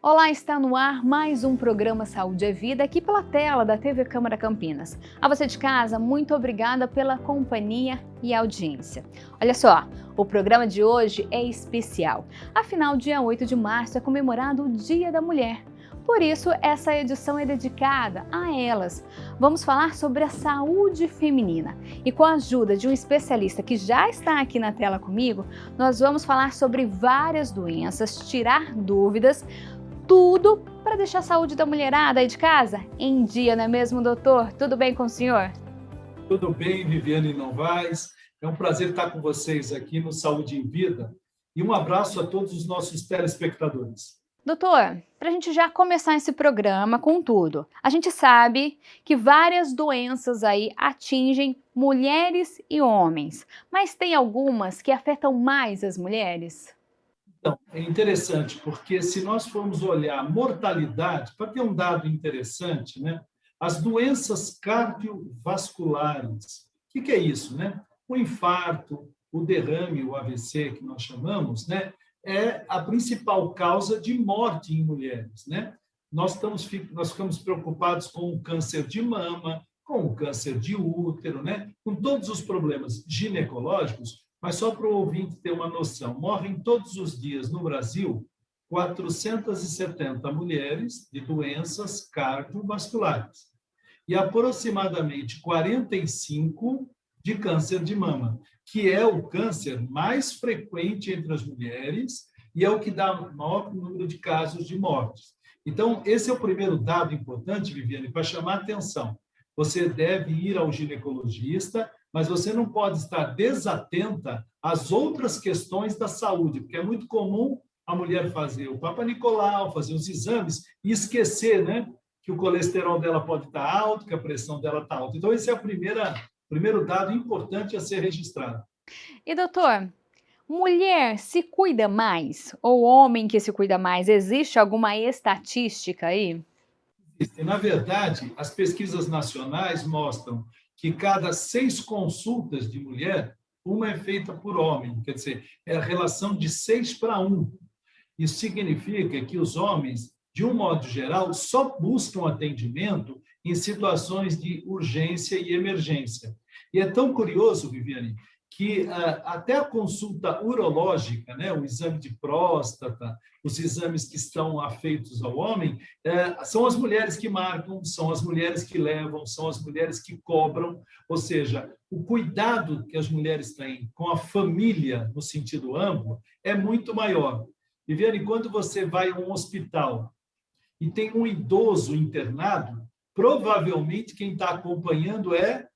Olá, está no ar mais um programa Saúde é Vida aqui pela tela da TV Câmara Campinas. A você de casa, muito obrigada pela companhia e audiência. Olha só, o programa de hoje é especial. Afinal, dia 8 de março é comemorado o Dia da Mulher. Por isso, essa edição é dedicada a elas. Vamos falar sobre a saúde feminina. E com a ajuda de um especialista que já está aqui na tela comigo, nós vamos falar sobre várias doenças, tirar dúvidas, tudo para deixar a saúde da mulherada aí de casa em dia, não é mesmo, doutor? Tudo bem com o senhor? Tudo bem, Viviane Novaes? É um prazer estar com vocês aqui no Saúde em Vida e um abraço a todos os nossos telespectadores. Doutor, para a gente já começar esse programa com tudo, a gente sabe que várias doenças aí atingem mulheres e homens, mas tem algumas que afetam mais as mulheres? Então, é interessante, porque se nós formos olhar a mortalidade, para ter um dado interessante, né? As doenças cardiovasculares, o que é isso, né? O infarto, o derrame, o AVC, que nós chamamos, né? É a principal causa de morte em mulheres, né? Nós ficamos preocupados com o câncer de mama, com o câncer de útero, né? Com todos os problemas ginecológicos, mas só para o ouvinte ter uma noção, morrem todos os dias no Brasil 470 mulheres de doenças cardiovasculares e aproximadamente 45 de câncer de mama, que é o câncer mais frequente entre as mulheres e é o que dá o maior número de casos de mortes. Então, esse é o primeiro dado importante, Viviane, para chamar a atenção. Você deve ir ao ginecologista, mas você não pode estar desatenta às outras questões da saúde, porque é muito comum a mulher fazer o Papa Nicolau, fazer os exames e esquecer, né, que o colesterol dela pode estar alto, que a pressão dela está alta. Então, esse é o primeiro dado importante a ser registrado. E doutor, mulher se cuida mais ou homem que se cuida mais? Existe alguma estatística aí? Na verdade, as pesquisas nacionais mostram que cada 6 consultas de mulher, uma é feita por homem, quer dizer, é a relação de 6:1. Isso significa que os homens, de um modo geral, só buscam atendimento em situações de urgência e emergência. E é tão curioso, Viviane, que até a consulta urológica, né, o exame de próstata, os exames que estão afeitos ao homem, são as mulheres que marcam, são as mulheres que levam, são as mulheres que cobram, ou seja, o cuidado que as mulheres têm com a família, no sentido amplo, é muito maior. Viviane, quando você vai a um hospital e tem um idoso internado, provavelmente quem está acompanhando é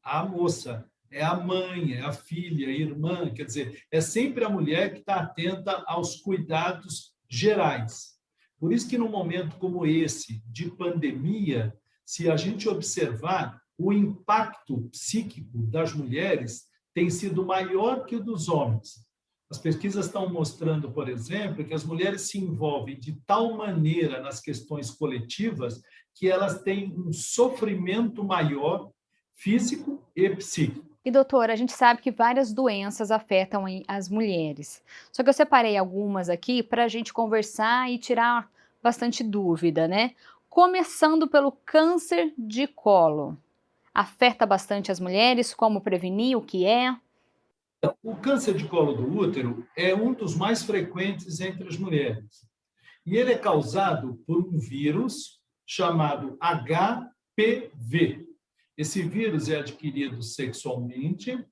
a moça, é a mãe, é a filha, a irmã, quer dizer, é sempre a mulher que está atenta aos cuidados gerais. Por isso que num momento como esse, de pandemia, se a gente observar, o impacto psíquico das mulheres tem sido maior que o dos homens. As pesquisas estão mostrando, por exemplo, que as mulheres se envolvem de tal maneira nas questões coletivas que elas têm um sofrimento maior físico e psíquico. E doutora, a gente sabe que várias doenças afetam as mulheres. Só que eu separei algumas aqui para a gente conversar e tirar bastante dúvida, né? Começando pelo câncer de colo. Afeta bastante as mulheres, como prevenir, o que é? O câncer de colo do útero é um dos mais frequentes entre as mulheres. E ele é causado por um vírus chamado HPV. Esse vírus é adquirido sexualmente,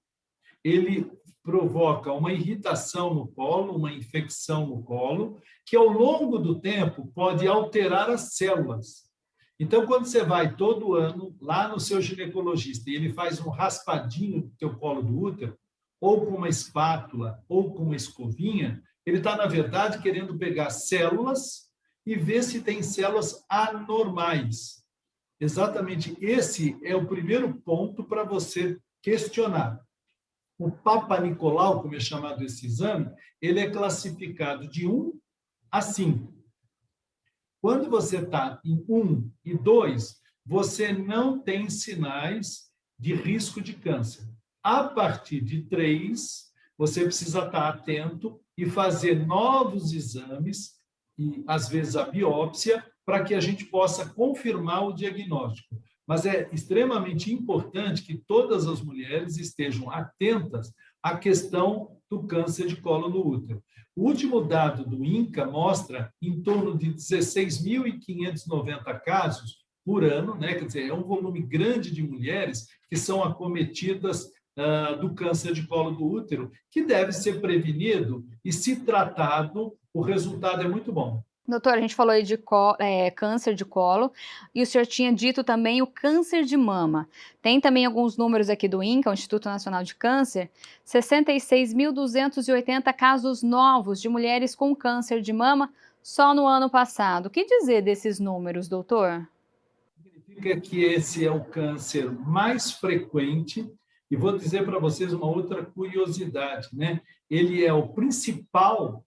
ele provoca uma irritação no colo, uma infecção no colo, que ao longo do tempo pode alterar as células. Então, quando você vai todo ano lá no seu ginecologista e ele faz um raspadinho do teu colo do útero, ou com uma espátula, ou com uma escovinha, ele está, na verdade, querendo pegar células e ver se tem células anormais. Exatamente esse é o primeiro ponto para você questionar. O Papa Nicolau, como é chamado esse exame, ele é classificado de 1 a 5. Quando você está em 1 e 2, você não tem sinais de risco de câncer. A partir de 3, você precisa estar atento e fazer novos exames e, às vezes, a biópsia, para que a gente possa confirmar o diagnóstico. Mas é extremamente importante que todas as mulheres estejam atentas à questão do câncer de colo no útero. O último dado do INCA mostra em torno de 16.590 casos por ano, né? Quer dizer, é um volume grande de mulheres que são acometidas do câncer de colo do útero, que deve ser prevenido e, se tratado, o resultado é muito bom. Doutor, a gente falou aí de câncer de colo, e o senhor tinha dito também o câncer de mama. Tem também alguns números aqui do INCA, o Instituto Nacional de Câncer, 66.280 casos novos de mulheres com câncer de mama só no ano passado. O que dizer desses números, doutor? Significa que esse é o câncer mais frequente, e vou dizer para vocês uma outra curiosidade, né? Ele é o principal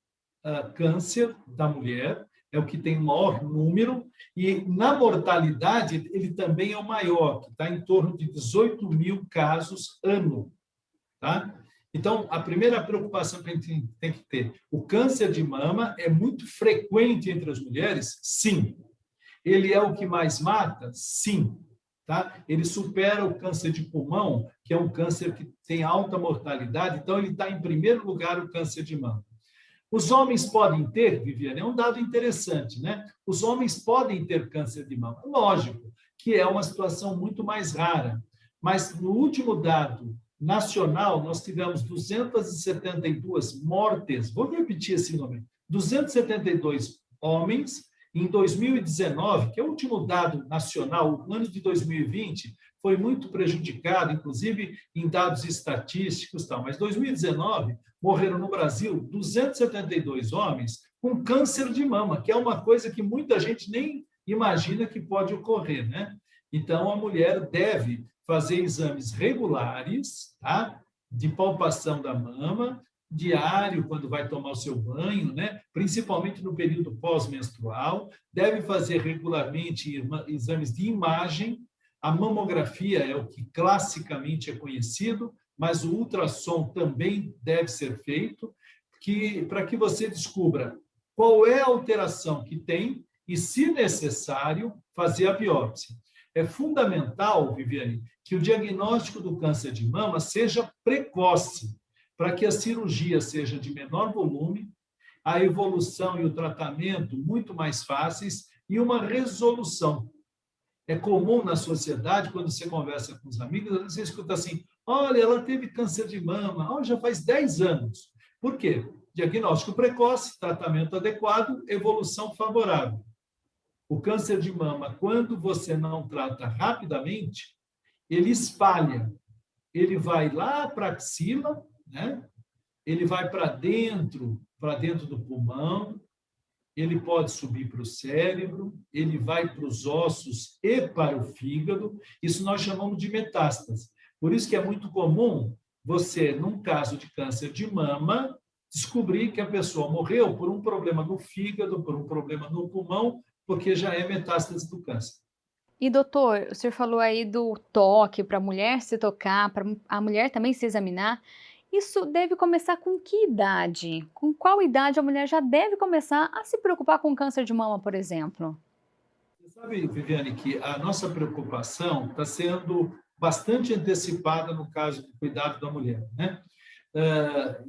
câncer da mulher, é o que tem o maior número, e na mortalidade ele também é o maior, que está em torno de 18 mil casos ano. Tá? Então, a primeira preocupação que a gente tem que ter, o câncer de mama é muito frequente entre as mulheres? Sim. Ele é o que mais mata? Sim. Tá? Ele supera o câncer de pulmão, que é um câncer que tem alta mortalidade, então ele está em primeiro lugar o câncer de mama. Os homens podem ter, Viviane, é um dado interessante, né? Os homens podem ter câncer de mama. Lógico que é uma situação muito mais rara, mas no último dado nacional, nós tivemos 272 mortes, vou repetir esse número, 272 homens em 2019, que é o último dado nacional, o ano de 2020 foi muito prejudicado, inclusive em dados estatísticos, tal, mas 2019 morreram no Brasil 272 homens com câncer de mama, que é uma coisa que muita gente nem imagina que pode ocorrer, né? Então, a mulher deve fazer exames regulares, tá? De palpação da mama, diário, quando vai tomar o seu banho, né? Principalmente no período pós-menstrual, deve fazer regularmente exames de imagem. A mamografia é o que classicamente é conhecido, mas o ultrassom também deve ser feito, para que você descubra qual é a alteração que tem e, se necessário, fazer a biópsia. É fundamental, Viviane, que o diagnóstico do câncer de mama seja precoce, para que a cirurgia seja de menor volume, a evolução e o tratamento muito mais fáceis e uma resolução. É comum na sociedade, quando você conversa com os amigos, você escuta assim, olha, ela teve câncer de mama, já faz 10 anos. Por quê? Diagnóstico precoce, tratamento adequado, evolução favorável. O câncer de mama, quando você não trata rapidamente, ele espalha. Ele vai lá para a axila, né? Ele vai para dentro do pulmão, ele pode subir para o cérebro, ele vai para os ossos e para o fígado. Isso nós chamamos de metástase. Por isso que é muito comum você, num caso de câncer de mama, descobrir que a pessoa morreu por um problema no fígado, por um problema no pulmão, porque já é metástase do câncer. E, doutor, o senhor falou aí do toque, para a mulher se tocar, para a mulher também se examinar. Isso deve começar com que idade? Com qual idade a mulher já deve começar a se preocupar com câncer de mama, por exemplo? Você sabe, Viviane, que a nossa preocupação está sendo bastante antecipada no caso do cuidado da mulher, né?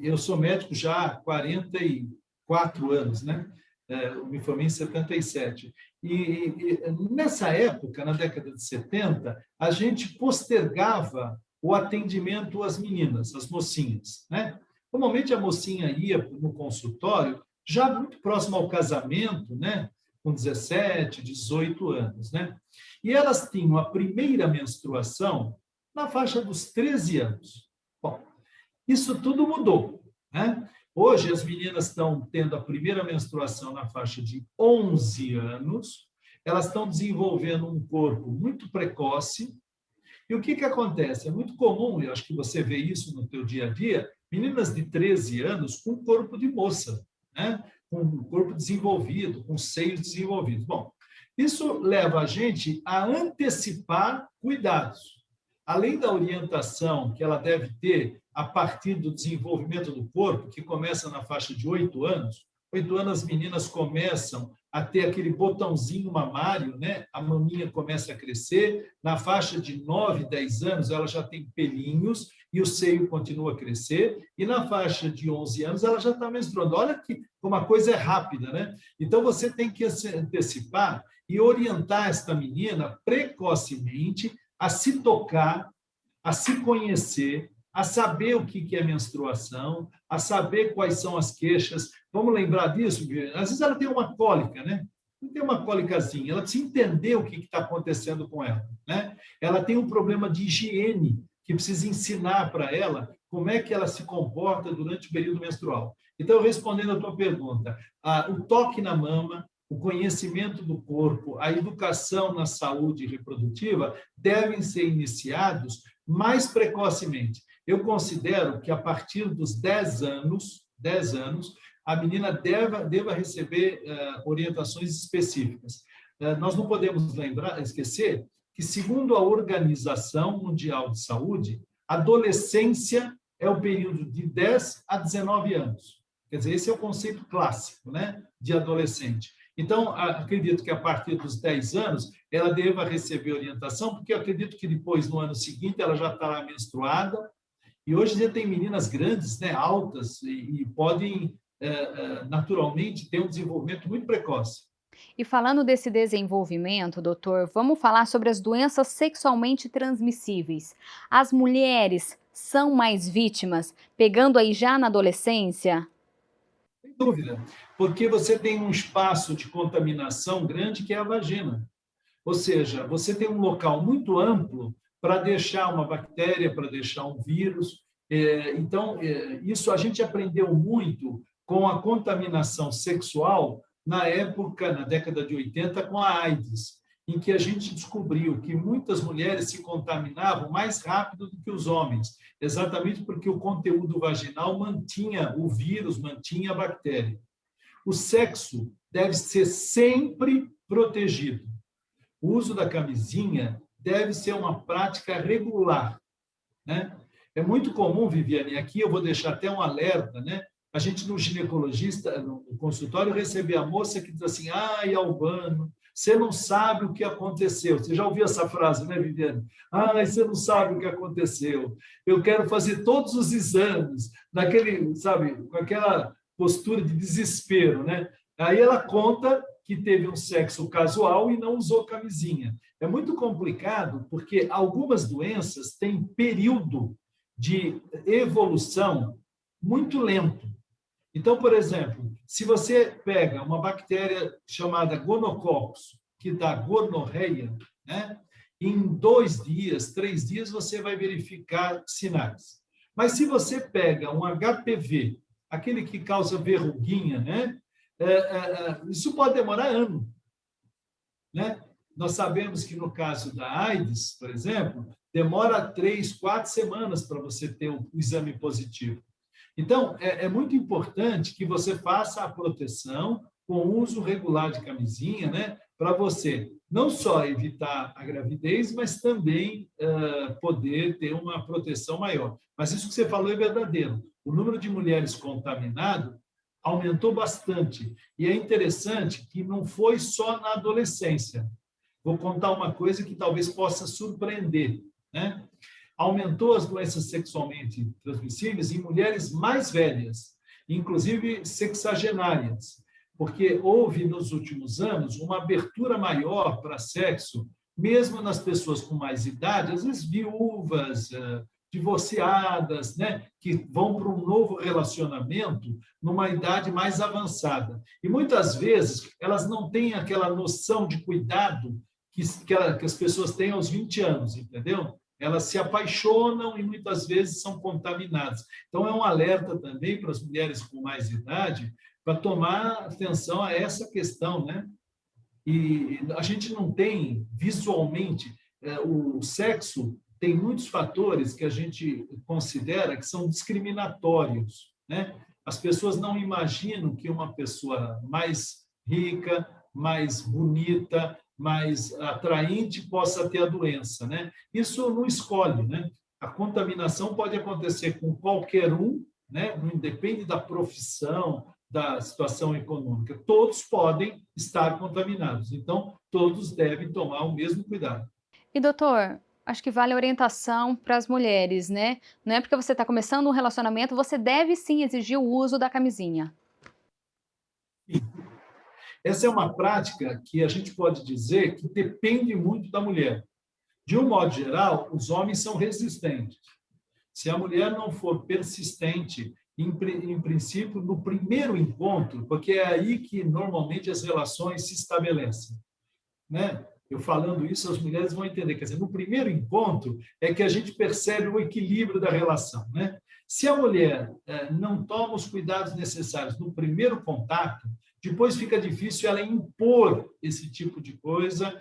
Eu sou médico já há 44 anos, né? Eu me formei em 77. E nessa época, na década de 70, a gente postergava o atendimento às meninas, às mocinhas, né? Normalmente a mocinha ia no consultório já muito próximo ao casamento, né? Com 17, 18 anos, né? E elas tinham a primeira menstruação na faixa dos 13 anos. Bom, isso tudo mudou, né? Hoje as meninas estão tendo a primeira menstruação na faixa de 11 anos, elas estão desenvolvendo um corpo muito precoce. E o que acontece? É muito comum, eu acho que você vê isso no teu dia a dia, meninas de 13 anos com corpo de moça, né? Com um corpo desenvolvido, com seios desenvolvidos. Bom, isso leva a gente a antecipar cuidados. Além da orientação que ela deve ter a partir do desenvolvimento do corpo, que começa na faixa de 8 anos, 8 anos as meninas começam a ter aquele botãozinho mamário, né? A maminha começa a crescer. Na faixa de 9, 10 anos, ela já tem pelinhos e o seio continua a crescer. E na faixa de 11 anos, ela já está menstruando. Olha que uma coisa é rápida, né? Então, você tem que se antecipar e orientar esta menina precocemente a se tocar, a se conhecer, a saber o que é menstruação, a saber quais são as queixas. Vamos lembrar disso? Às vezes ela tem uma cólica, né? Não tem uma cólicazinha, ela precisa entender o que está acontecendo com ela, né? Ela tem um problema de higiene, que precisa ensinar para ela como é que ela se comporta durante o período menstrual. Então, respondendo à tua pergunta, o toque na mama, o conhecimento do corpo, a educação na saúde reprodutiva devem ser iniciados mais precocemente. Eu considero que a partir dos 10 anos, a menina deva receber orientações específicas. Nós não podemos esquecer que, segundo a Organização Mundial de Saúde, a adolescência é o período de 10 a 19 anos. Quer dizer, esse é o conceito clássico, né, de adolescente. Então, acredito que a partir dos 10 anos ela deva receber orientação, porque eu acredito que depois, no ano seguinte, ela já estará menstruada. E hoje em dia tem meninas grandes, né, altas, e podem, naturalmente, ter um desenvolvimento muito precoce. E falando desse desenvolvimento, doutor, vamos falar sobre as doenças sexualmente transmissíveis. As mulheres são mais vítimas, pegando aí já na adolescência? Sem dúvida, porque você tem um espaço de contaminação grande que é a vagina. Ou seja, você tem um local muito amplo para deixar uma bactéria, para deixar um vírus. Então, isso a gente aprendeu muito com a contaminação sexual na época, na década de 80, com a AIDS, em que a gente descobriu que muitas mulheres se contaminavam mais rápido do que os homens, exatamente porque o conteúdo vaginal mantinha o vírus, mantinha a bactéria. O sexo deve ser sempre protegido. O uso da camisinha deve ser uma prática regular, né? É muito comum, Viviane, aqui eu vou deixar até um alerta, né? A gente, no ginecologista, no consultório, recebe a moça que diz assim: ai, Albano, você não sabe o que aconteceu. Você já ouviu essa frase, né, Viviane? Ai, você não sabe o que aconteceu. Eu quero fazer todos os exames, naquele, sabe, com aquela postura de desespero, né? Aí ela conta que teve um sexo casual e não usou camisinha. É muito complicado, porque algumas doenças têm período de evolução muito lento. Então, por exemplo, se você pega uma bactéria chamada gonococcus, que dá gonorreia, né? Em 2 dias, 3 dias, você vai verificar sinais. Mas se você pega um HPV, aquele que causa verruguinha, né? Isso pode demorar anos, né? Nós sabemos que no caso da AIDS, por exemplo, demora 3, 4 semanas para você ter um exame positivo. Então, é muito importante que você faça a proteção com o uso regular de camisinha, né? Para você não só evitar a gravidez, mas também poder ter uma proteção maior. Mas isso que você falou é verdadeiro. O número de mulheres contaminadas aumentou bastante. E é interessante que não foi só na adolescência. Vou contar uma coisa que talvez possa surpreender, né? Aumentou as doenças sexualmente transmissíveis em mulheres mais velhas, inclusive sexagenárias, porque houve, nos últimos anos, uma abertura maior para sexo, mesmo nas pessoas com mais idade, às vezes viúvas, divorciadas, né, que vão para um novo relacionamento numa idade mais avançada. E muitas vezes elas não têm aquela noção de cuidado que as pessoas têm aos 20 anos, entendeu? Elas se apaixonam e muitas vezes são contaminadas. Então, é um alerta também para as mulheres com mais idade para tomar atenção a essa questão, né? E a gente não tem visualmente, o sexo tem muitos fatores que a gente considera que são discriminatórios, né? As pessoas não imaginam que uma pessoa mais rica, mais bonita, mais atraente possa ter a doença, né? Isso não escolhe, né? A contaminação pode acontecer com qualquer um, né? Não depende da profissão, da situação econômica. Todos podem estar contaminados, então todos devem tomar o mesmo cuidado. E doutor, acho que vale a orientação para as mulheres, né? Não é porque você está começando um relacionamento, você deve sim exigir o uso da camisinha. Essa é uma prática que a gente pode dizer que depende muito da mulher. De um modo geral, os homens são resistentes. Se a mulher não for persistente, em princípio, no primeiro encontro, porque é aí que normalmente as relações se estabelecem, né? Eu falando isso, as mulheres vão entender. Quer dizer, no primeiro encontro é que a gente percebe o equilíbrio da relação, né? Se a mulher não toma os cuidados necessários no primeiro contato, depois fica difícil ela impor esse tipo de coisa,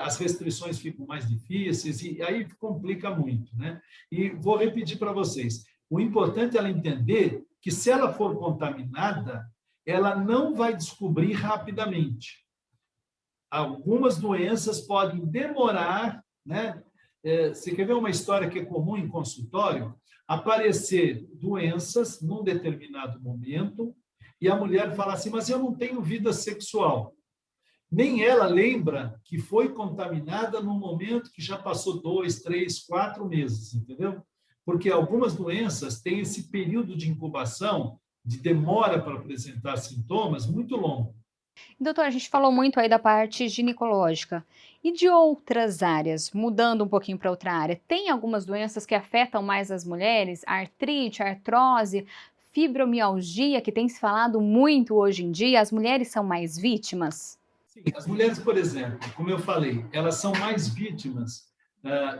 as restrições ficam mais difíceis e aí complica muito, né? E vou repetir para vocês, o importante é ela entender que se ela for contaminada, ela não vai descobrir rapidamente. Algumas doenças podem demorar, né? Você quer ver uma história que é comum em consultório? Aparecer doenças num determinado momento e a mulher fala assim, mas eu não tenho vida sexual. Nem ela lembra que foi contaminada num momento que já passou 2, 3, 4 meses, entendeu? Porque algumas doenças têm esse período de incubação, de demora para apresentar sintomas, muito longo. Doutor, a gente falou muito aí da parte ginecológica. E de outras áreas, mudando um pouquinho para outra área, tem algumas doenças que afetam mais as mulheres? Artrite, artrose, fibromialgia, que tem se falado muito hoje em dia, as mulheres são mais vítimas? Sim, as mulheres, por exemplo, como eu falei, elas são mais vítimas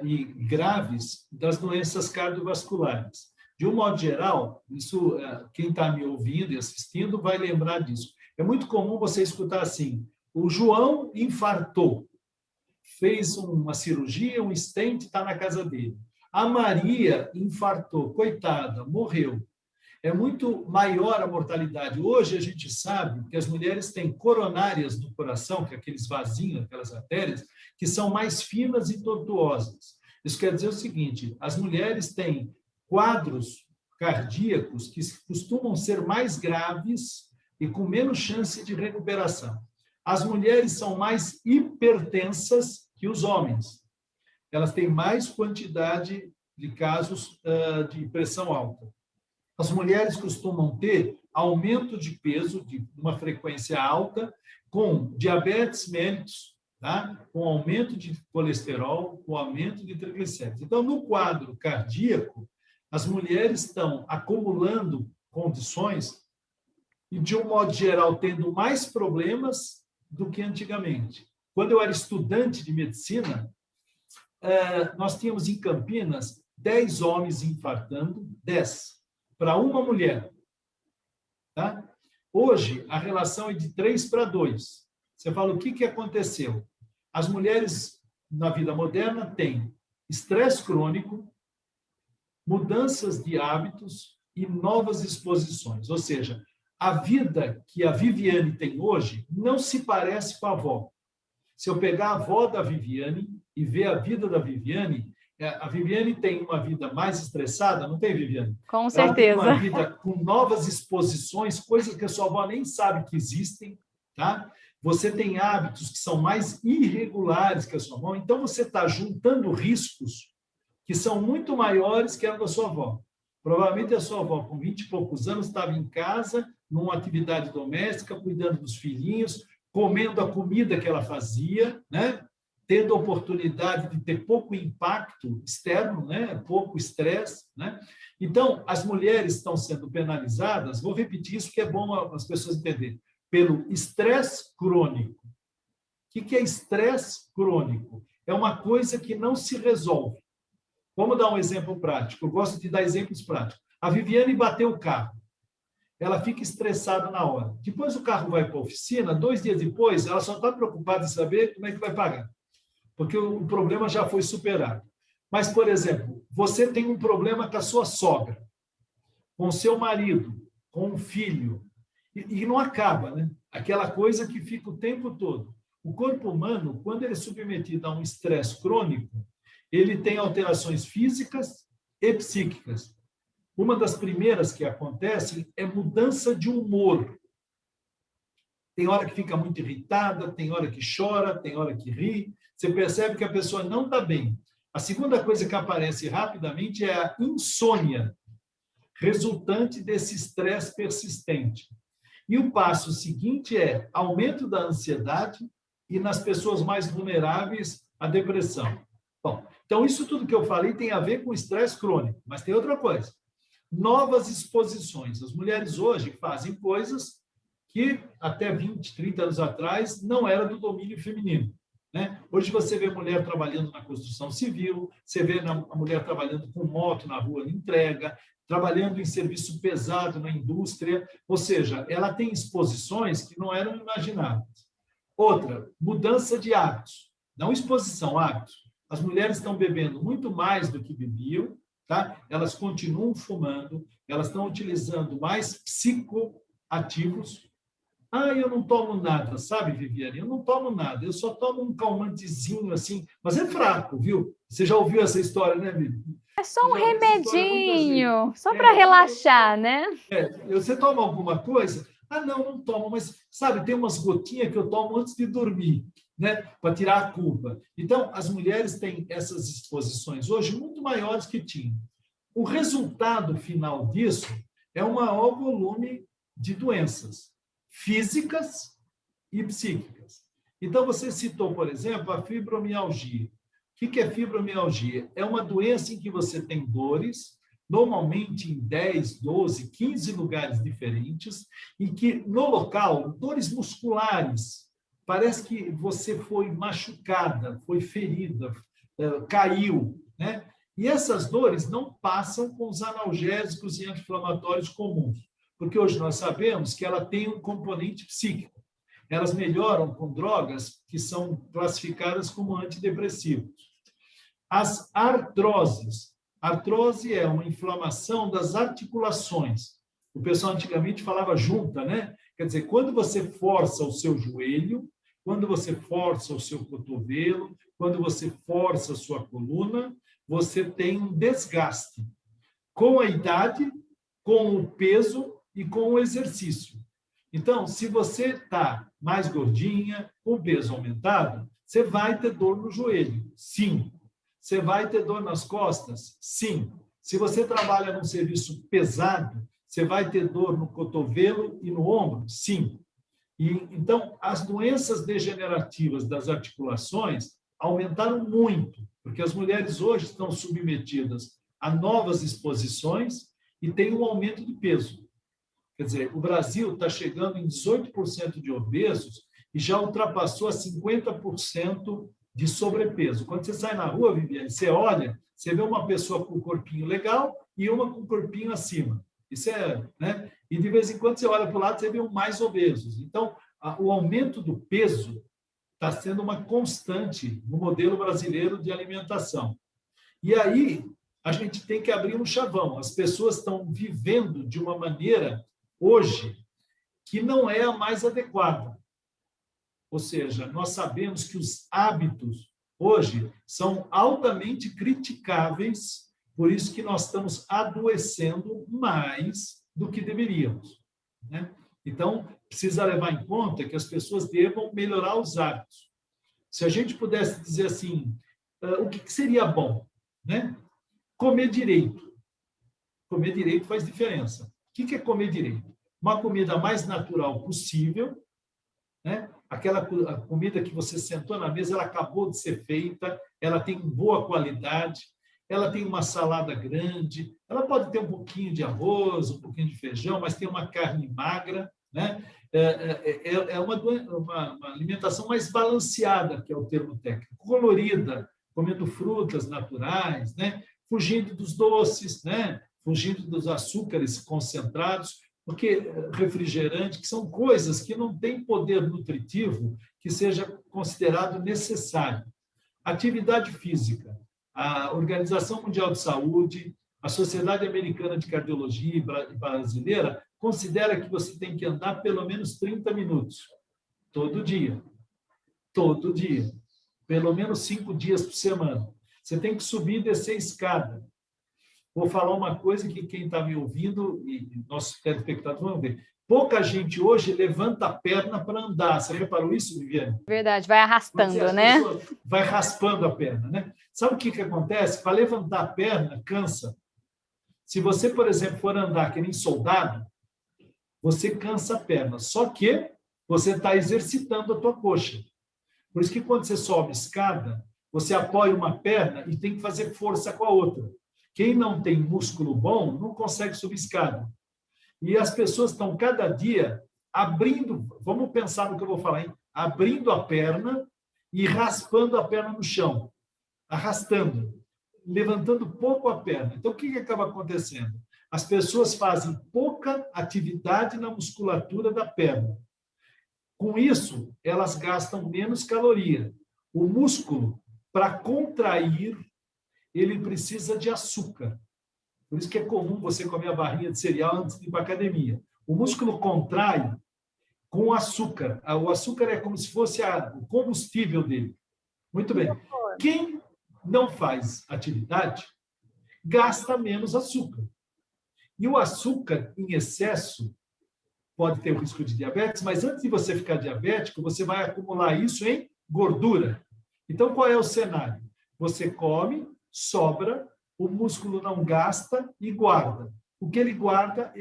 e graves das doenças cardiovasculares. De um modo geral, isso quem está me ouvindo e assistindo vai lembrar disso. É muito comum você escutar assim: o João infartou, fez uma cirurgia, um stent, está na casa dele. A Maria infartou, coitada, morreu. É muito maior a mortalidade. Hoje a gente sabe que as mulheres têm coronárias do coração, que é aqueles vasinhos, aquelas artérias, que são mais finas e tortuosas. Isso quer dizer o seguinte: as mulheres têm quadros cardíacos que costumam ser mais graves e com menos chance de recuperação. As mulheres são mais hipertensas que os homens. Elas têm mais quantidade de casos de pressão alta. As mulheres costumam ter aumento de peso de uma frequência alta, com diabetes mellitus, tá? Com aumento de colesterol, com aumento de triglicéridos. Então, no quadro cardíaco, as mulheres estão acumulando condições e, de um modo geral, tendo mais problemas do que antigamente. Quando eu era estudante de medicina, nós tínhamos em Campinas 10 homens infartando, 10 para uma mulher. Tá? Hoje, a relação é de 3 para 2. Você fala, o que aconteceu? As mulheres, na vida moderna, têm estresse crônico, mudanças de hábitos e novas exposições. Ou seja, a vida que a Viviane tem hoje não se parece com a avó. Se eu pegar a avó da Viviane e ver a vida da Viviane, a Viviane tem uma vida mais estressada, não tem, Viviane? Com certeza. Ela tem uma vida com novas exposições, coisas que a sua avó nem sabe que existem, tá? Você tem hábitos que são mais irregulares que a sua avó, então você está juntando riscos que são muito maiores que a da sua avó. Provavelmente a sua avó, com 20 e poucos anos, estava em casa, numa atividade doméstica, cuidando dos filhinhos, comendo a comida que ela fazia, né? Tendo a oportunidade de ter pouco impacto externo, né? Pouco estresse. Né? Então, as mulheres estão sendo penalizadas, vou repetir isso que é bom as pessoas entenderem, pelo estresse crônico. O que é estresse crônico? É uma coisa que não se resolve. Vamos dar um exemplo prático. Eu gosto de dar exemplos práticos. A Viviane bateu o carro. Ela fica estressada na hora. Depois o carro vai para a oficina, 2 dias depois, ela só está preocupada em saber como é que vai pagar. Porque o problema já foi superado. Mas, por exemplo, você tem um problema com a sua sogra, com o seu marido, com o filho, e não acaba, né? Aquela coisa que fica o tempo todo. O corpo humano, quando ele é submetido a um estresse crônico, ele tem alterações físicas e psíquicas. Uma das primeiras que acontecem é mudança de humor. tem hora que fica muito irritada, tem hora que chora, tem hora que ri. Você percebe que a pessoa não está bem. A segunda coisa que aparece rapidamente é a insônia, resultante desse estresse persistente. E o passo seguinte é aumento da ansiedade e, nas pessoas mais vulneráveis, a depressão. Bom, então isso tudo que eu falei tem a ver com estresse crônico, mas tem outra coisa. Novas exposições. As mulheres hoje fazem coisas que até 20, 30 anos atrás não era do domínio feminino. Né? Hoje você vê mulher trabalhando na construção civil, você vê a mulher trabalhando com moto na rua de entrega, trabalhando em serviço pesado na indústria, ou seja, ela tem exposições que não eram imagináveis. Outra, mudança de hábitos, não exposição, hábitos. As mulheres estão bebendo muito mais do que bebiam, tá? Elas continuam fumando, elas estão utilizando mais psicoativos. Eu não tomo nada, sabe, Viviane? Eu não tomo nada, eu só tomo um calmantezinho assim, mas é fraco, viu? Você já ouviu essa história, né, Viviane? É só um remedinho, só para relaxar, né? Você toma alguma coisa? Não tomo, mas, sabe, tem umas gotinhas que eu tomo antes de dormir, né, para tirar a culpa. Então, as mulheres têm essas exposições hoje muito maiores que tinham. O resultado final disso é um maior volume de doenças físicas e psíquicas. Então, você citou, por exemplo, a fibromialgia. O que é fibromialgia? É uma doença em que você tem dores, normalmente em 10, 12, 15 lugares diferentes, e que, no local, dores musculares, parece que você foi machucada, foi ferida, caiu, né? E essas dores não passam com os analgésicos e anti-inflamatórios comuns, porque hoje nós sabemos que ela tem um componente psíquico. Elas melhoram com drogas que são classificadas como antidepressivos. As artroses. Artrose é uma inflamação das articulações. O pessoal antigamente falava junta, né? Quer dizer, quando você força o seu joelho, quando você força o seu cotovelo, quando você força a sua coluna, você tem um desgaste. Com a idade, com o peso e com o exercício. Então, se você está mais gordinha, com o peso aumentado, você vai ter dor no joelho, sim. Você vai ter dor nas costas, sim. Se você trabalha num serviço pesado, você vai ter dor no cotovelo e no ombro, sim. Então, as doenças degenerativas das articulações aumentaram muito, porque as mulheres hoje estão submetidas a novas exposições e tem um aumento de peso. Quer dizer, o Brasil está chegando em 18% de obesos e já ultrapassou a 50% de sobrepeso. Quando você sai na rua, Viviane, você olha, você vê uma pessoa com um corpinho legal e uma com um corpinho acima. Isso é, né? E de vez em quando você olha para o lado, você vê um mais obesos. Então, o aumento do peso está sendo uma constante no modelo brasileiro de alimentação. E aí, a gente tem que abrir um chavão. As pessoas estão vivendo de uma maneira, hoje, que não é a mais adequada. Ou seja, nós sabemos que os hábitos, hoje, são altamente criticáveis, por isso que nós estamos adoecendo mais do que deveríamos, né? Então, precisa levar em conta que as pessoas devam melhorar os hábitos. Se a gente pudesse dizer assim, o que seria bom, né? Comer direito. Comer direito faz diferença. O que é comer direito? Uma comida mais natural possível, né? Aquela comida que você sentou na mesa, ela acabou de ser feita, ela tem boa qualidade, ela tem uma salada grande, ela pode ter um pouquinho de arroz, um pouquinho de feijão, mas tem uma carne magra, né? É uma alimentação mais balanceada, que é o termo técnico, colorida, comendo frutas naturais, né? Fugindo dos doces, né? Fugindo dos açúcares concentrados, porque refrigerante, que são coisas que não têm poder nutritivo que seja considerado necessário. Atividade física. A Organização Mundial de Saúde, a Sociedade Americana de Cardiologia e Brasileira considera que você tem que andar pelo menos 30 minutos, todo dia. Todo dia. Pelo menos 5 dias por semana. Você tem que subir e descer escada. Vou falar uma coisa que quem está me ouvindo e nossos telespectadores vão ver. Pouca gente hoje levanta a perna para andar. Você reparou isso, Viviane? Verdade, vai arrastando, né? Vai raspando a perna, né? Sabe o que acontece? Para levantar a perna, cansa. Se você, por exemplo, for andar que nem soldado, você cansa a perna. Só que você está exercitando a tua coxa. Por isso que quando você sobe escada, você apoia uma perna e tem que fazer força com a outra. Quem não tem músculo bom não consegue subir escada. E as pessoas estão cada dia abrindo, vamos pensar no que eu vou falar, hein? Abrindo a perna e raspando a perna no chão, arrastando, levantando pouco a perna. Então, o que acaba acontecendo? As pessoas fazem pouca atividade na musculatura da perna. Com isso, elas gastam menos caloria. O músculo, para contrair, ele precisa de açúcar. Por isso que é comum você comer a barrinha de cereal antes de ir para a academia. O músculo contrai com açúcar. O açúcar é como se fosse o combustível dele. Muito bem. Quem não faz atividade gasta menos açúcar. E o açúcar em excesso pode ter o risco de diabetes, mas antes de você ficar diabético, você vai acumular isso em gordura. Então, qual é o cenário? Você come, sobra, o músculo não gasta e guarda. O que ele guarda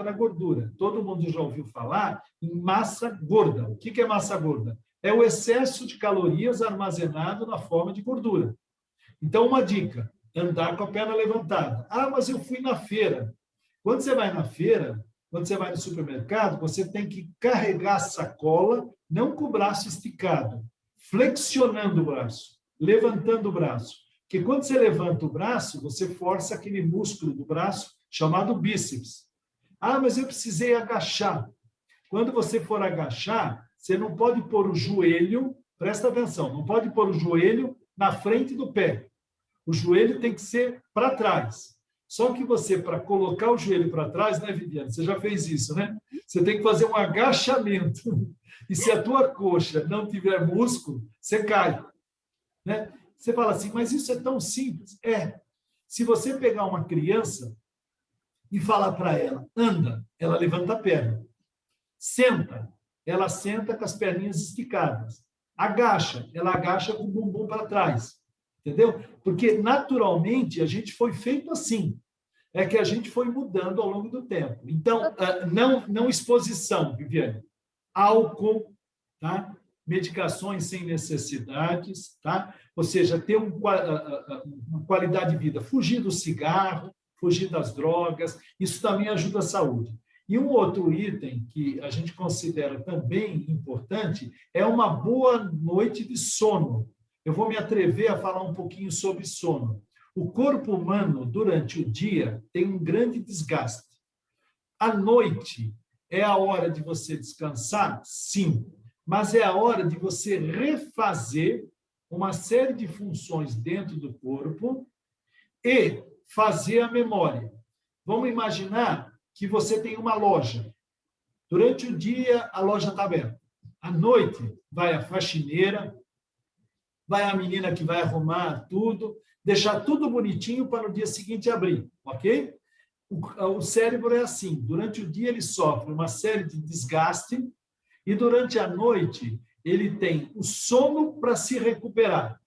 na gordura. Todo mundo já ouviu falar em massa gorda. O que é massa gorda? É o excesso de calorias armazenado na forma de gordura. Então, uma dica, andar com a perna levantada. Ah, mas eu fui na feira. Quando você vai na feira, quando você vai no supermercado, você tem que carregar a sacola, não com o braço esticado, flexionando o braço, levantando o braço. Porque quando você levanta o braço, você força aquele músculo do braço chamado bíceps. Ah, mas eu precisei agachar. Quando você for agachar, você não pode pôr o joelho, presta atenção, não pode pôr o joelho na frente do pé. O joelho tem que ser para trás. Só que você, para colocar o joelho para trás, né, Viviane? Você já fez isso, né? Você tem que fazer um agachamento. E se a tua coxa não tiver músculo, você cai. Né? Você fala assim, mas isso é tão simples. É. Se você pegar uma criança e falar para ela, anda, ela levanta a perna. Senta, ela senta com as perninhas esticadas. Agacha, ela agacha com o bumbum para trás. Entendeu? Porque, naturalmente, a gente foi feito assim. É que a gente foi mudando ao longo do tempo. Então, não exposição, Viviane. Álcool, tá? Medicações sem necessidades, tá? Ou seja, ter uma qualidade de vida. Fugir do cigarro, fugir das drogas, isso também ajuda a saúde. E um outro item que a gente considera também importante é uma boa noite de sono. Eu vou me atrever a falar um pouquinho sobre sono. O corpo humano, durante o dia, tem um grande desgaste. À noite é a hora de você descansar? Sim. Mas é a hora de você refazer uma série de funções dentro do corpo e fazer a memória. Vamos imaginar que você tem uma loja. Durante o dia, a loja está aberta. À noite, vai a faxineira, vai a menina que vai arrumar tudo, deixar tudo bonitinho para no dia seguinte abrir, ok? O cérebro é assim, durante o dia ele sofre uma série de desgaste e durante a noite ele tem o sono para se recuperar.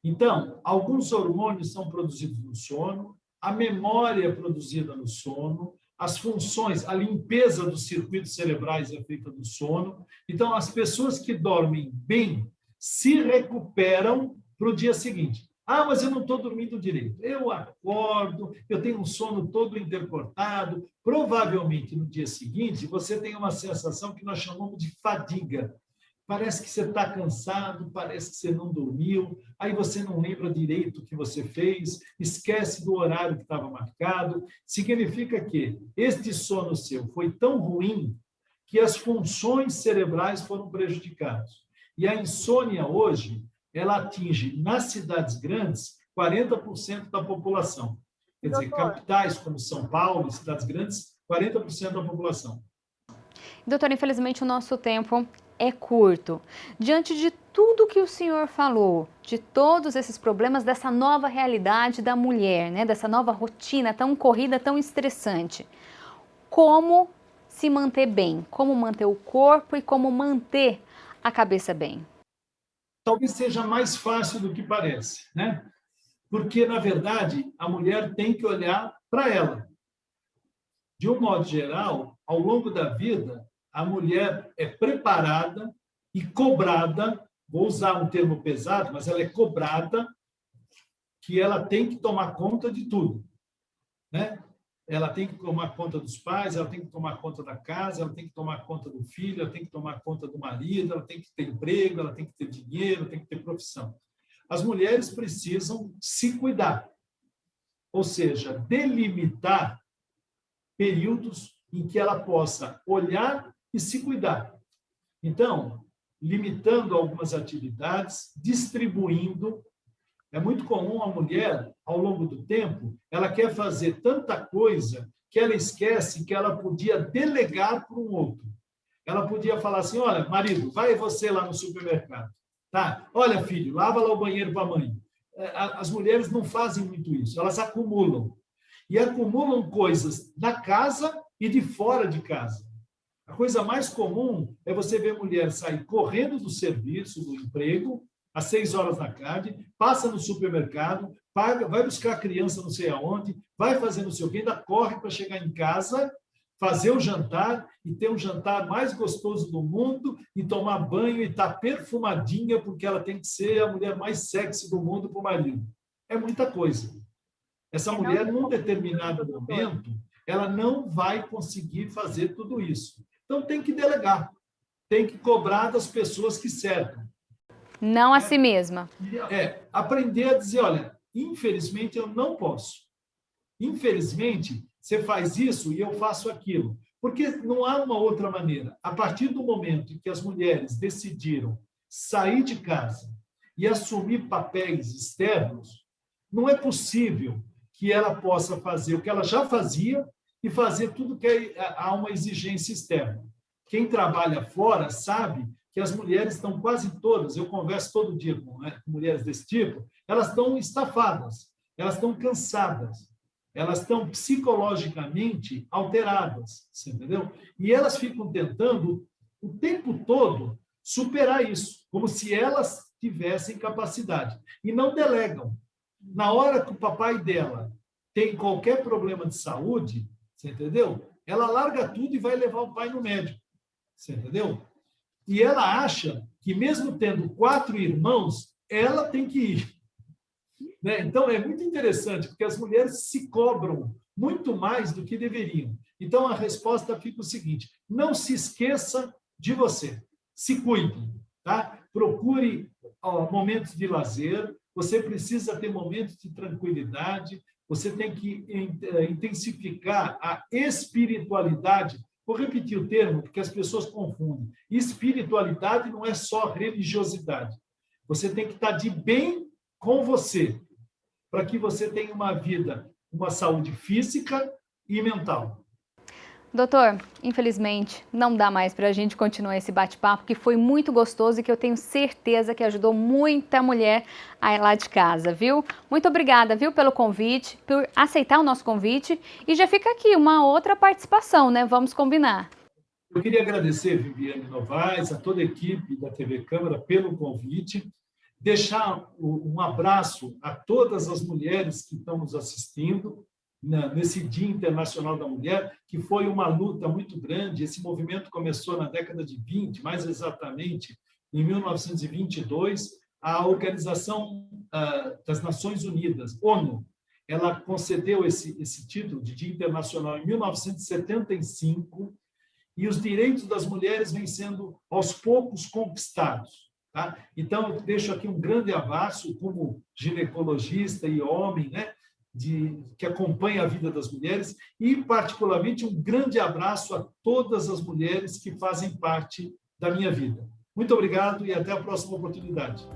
Então, alguns hormônios são produzidos no sono, a memória é produzida no sono, as funções, a limpeza dos circuitos cerebrais é feita no sono. Então, as pessoas que dormem bem se recuperam para o dia seguinte. Ah, mas eu não estou dormindo direito. Eu acordo, eu tenho um sono todo intercortado. Provavelmente, no dia seguinte, você tem uma sensação que nós chamamos de fadiga. Parece que você está cansado, parece que você não dormiu, aí você não lembra direito o que você fez, esquece do horário que estava marcado. Significa que este sono seu foi tão ruim que as funções cerebrais foram prejudicadas. E a insônia hoje, ela atinge, nas cidades grandes, 40% da população. Quer dizer, capitais como São Paulo, cidades grandes, 40% da população. Doutor, infelizmente o nosso tempo é curto. Diante de tudo que o senhor falou, de todos esses problemas, dessa nova realidade da mulher, né, dessa nova rotina tão corrida, tão estressante, como se manter bem? Como manter o corpo e como manter a cabeça bem? Talvez seja mais fácil do que parece, né? Porque, na verdade, a mulher tem que olhar para ela. De um modo geral, ao longo da vida, a mulher é preparada e cobrada, vou usar um termo pesado, mas ela é cobrada que ela tem que tomar conta de tudo, né? Ela tem que tomar conta dos pais, ela tem que tomar conta da casa, ela tem que tomar conta do filho, ela tem que tomar conta do marido, ela tem que ter emprego, ela tem que ter dinheiro, tem que ter profissão. As mulheres precisam se cuidar, ou seja, delimitar períodos em que ela possa olhar e se cuidar. Então, limitando algumas atividades, distribuindo. É muito comum a mulher, ao longo do tempo, ela quer fazer tanta coisa que ela esquece que ela podia delegar para um outro. Ela podia falar assim, olha, marido, vai você lá no supermercado. Tá? Olha, filho, lava lá o banheiro para a mãe. As mulheres não fazem muito isso, elas acumulam. E acumulam coisas da casa e de fora de casa. A coisa mais comum é você ver mulher sair correndo do serviço, do emprego, às 6 horas da tarde, passa no supermercado, paga, vai buscar a criança não sei aonde, vai fazer não sei o quê, ainda corre para chegar em casa, fazer o jantar e ter um jantar mais gostoso do mundo e tomar banho e estar perfumadinha porque ela tem que ser a mulher mais sexy do mundo para o marido. É muita coisa. Essa mulher, num determinado momento, ela não vai conseguir fazer tudo isso. Então, tem que delegar, tem que cobrar das pessoas que cercam. Não a si mesma. Aprender a dizer, olha, infelizmente eu não posso. Infelizmente, você faz isso e eu faço aquilo. Porque não há uma outra maneira. A partir do momento em que as mulheres decidiram sair de casa e assumir papéis externos, não é possível que ela possa fazer o que ela já fazia e fazer tudo que há uma exigência externa. Quem trabalha fora sabe que as mulheres estão quase todas, eu converso todo dia com mulheres desse tipo, elas estão estafadas, elas estão cansadas, elas estão psicologicamente alteradas, você entendeu? E elas ficam tentando o tempo todo superar isso, como se elas tivessem capacidade, e não delegam. Na hora que o papai dela tem qualquer problema de saúde, você entendeu? Ela larga tudo e vai levar o pai no médico, você entendeu? E ela acha que, mesmo tendo 4 irmãos, ela tem que ir. Né? Então, é muito interessante, porque as mulheres se cobram muito mais do que deveriam. Então, a resposta fica o seguinte, não se esqueça de você, se cuide, tá? Procure momentos de lazer, você precisa ter momentos de tranquilidade, você tem que intensificar a espiritualidade. Vou repetir o termo, porque as pessoas confundem. Espiritualidade não é só religiosidade. Você tem que estar de bem com você, para que você tenha uma vida, uma saúde física e mental. Doutor, infelizmente, não dá mais para a gente continuar esse bate-papo, que foi muito gostoso e que eu tenho certeza que ajudou muita mulher a ir lá de casa, viu? Muito obrigada, viu, pelo convite, por aceitar o nosso convite. E já fica aqui uma outra participação, né? Vamos combinar. Eu queria agradecer, Viviane Novaes, a toda a equipe da TV Câmara pelo convite, deixar um abraço a todas as mulheres que estão nos assistindo, nesse Dia Internacional da Mulher, que foi uma luta muito grande. Esse movimento começou na década de 20, mais exatamente em 1922, a Organização das Nações Unidas, ONU, ela concedeu esse título de Dia Internacional em 1975, e os direitos das mulheres vêm sendo, aos poucos, conquistados. Tá? Então, eu deixo aqui um grande abraço como ginecologista e homem, né? Que acompanha a vida das mulheres, e, particularmente, um grande abraço a todas as mulheres que fazem parte da minha vida. Muito obrigado e até a próxima oportunidade.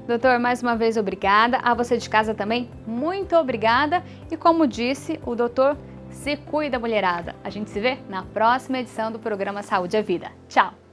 Doutor, mais uma vez, obrigada. A você de casa também, muito obrigada. E como disse o doutor, se cuida, mulherada. A gente se vê na próxima edição do programa Saúde é Vida. Tchau!